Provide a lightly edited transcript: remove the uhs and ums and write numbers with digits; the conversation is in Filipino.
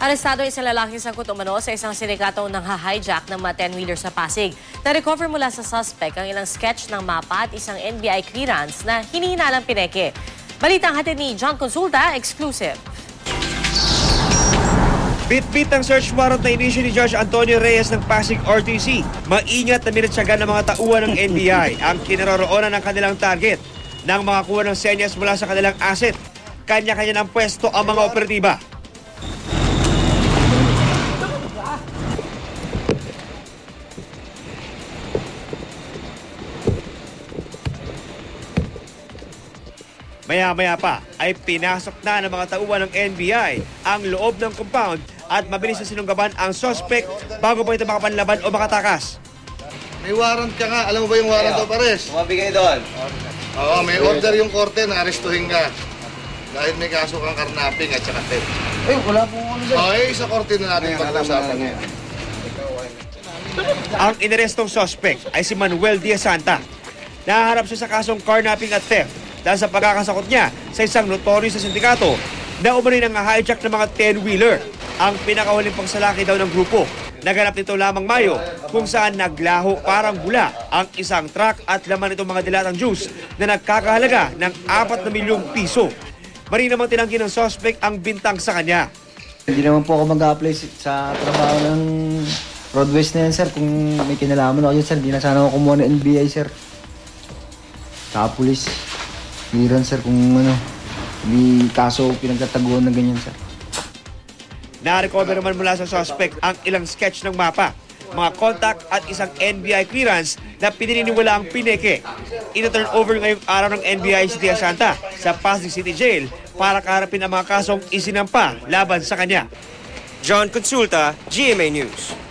Arestado isang lalaking sangkot umano sa isang sindikato ng hijack ng mga 10-wheeler sa Pasig. Na-recover mula sa suspect ang ilang sketch ng mapa at isang NBI clearance na hinihinalang pineke. Balita ang hatid ni John Consulta, exclusive. Bit-bit ang search warrant na inisyu ni Judge Antonio Reyes ng Pasig RTC. Maingat na minatsagan ng mga tauhan ng NBI ang kinaroroonan ng kanilang target nang makakuha ng senyas mula sa kanilang asset. Kanya-kanya ng pwesto ang mga operatiba. Maya-maya pa ay pinasok na ng mga tauhan ng NBI ang loob ng compound at mabilis na sinunggaban ang suspect bago pa ito makapanlaban o makatakas. May warrant ka nga. Alam mo ba yung warrant of arrest? Mabigay doon. Oo, may order yung korte na arestuhin ka. Dahil may kaso kang karnaping at saka theft. Wala pong ano doon. Okay, sa korte na natin pag-usapan ngayon. Ang inarestong suspect ay si Manuel Diaz Santa. Nahaharap siya sa kasong carnapping at theft dahil sa pagkakasakot niya sa isang notorious na sindikato na umano'y nang hijack ng mga 10-wheeler. Ang pinakahuling pagsalaki daw ng grupo. Naganap nito lamang Mayo kung saan naglaho parang bula ang isang truck at laman nitong mga dilatang juice na nagkakahalaga ng 4 na milyong piso. Mari namang tinanggi ng suspect ang bintang sa kanya. Hindi naman po ako mag-a-apply sa trabaho ng Roadways na yan, sir. Kung may kinalaman ako yun, sir, hindi na sana ako kumuha ng NBI, sir. Saka pulis. Hiran, sir, kung ano, hindi kaso pinagtataguan na ganyan, sir. Na-recover naman mula sa suspect ang ilang sketch ng mapa, mga contact at isang NBI clearance na pinaniniwala ang pineke. Ito-turn over ngayong araw ng NBI si Diaz Santa sa Pasig City Jail para kaharapin ang mga kasong isinampa laban sa kanya. John Consulta, GMA News.